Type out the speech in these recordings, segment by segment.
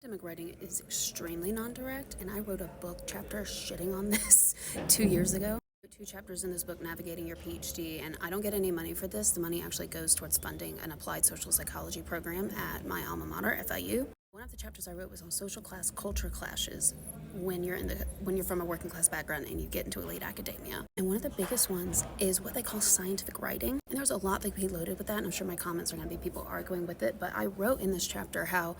Academic writing is extremely non-direct, and I wrote a book chapter shitting on this 2 years ago. 2 chapters in this book, Navigating Your Ph.D., and I don't get any money for this. The money actually goes towards funding an applied social psychology program at my alma mater, FIU. One of the chapters I wrote was on social class culture clashes when you're from a working class background and you get into elite academia. And one of the biggest ones is what they call scientific writing. And there's a lot that can be loaded with that, and I'm sure my comments are going to be people arguing with it, but I wrote in this chapter how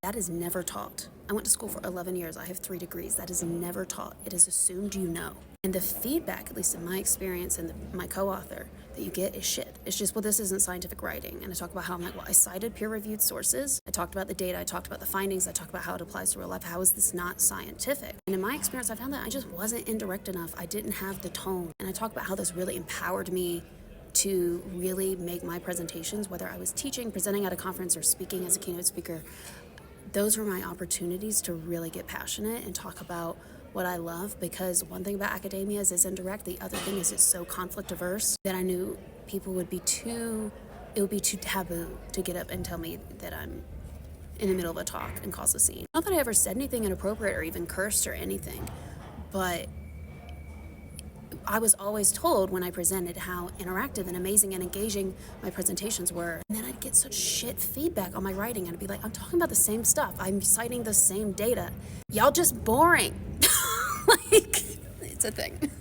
that is never taught. I went to school for 11 years. I have 3 degrees. That is never taught. It is assumed you know. And the feedback, at least in my experience and my co-author, that you get is shit. It's just, well, this isn't scientific writing. And I talk about how I'm like, well, I cited peer-reviewed sources. I talked about the data. I talked about the findings. I talked about how it applies to real life. How is this not scientific? And in my experience, I found that I just wasn't indirect enough. I didn't have the tone. And I talked about how this really empowered me to really make my presentations, whether I was teaching, presenting at a conference, or speaking as a keynote speaker. Those were my opportunities to really get passionate and talk about what I love, because one thing about academia is it's indirect. The other thing is it's so conflict averse that I knew people would be it would be too taboo to get up and tell me that I'm in the middle of a talk and cause a scene. Not that I ever said anything inappropriate or even cursed or anything, but I was always told when I presented how interactive and amazing and engaging my presentations were. And then I'd get such shit feedback on my writing, and I'd be like, I'm talking about the same stuff. I'm citing the same data. Y'all just boring. Like, it's a thing.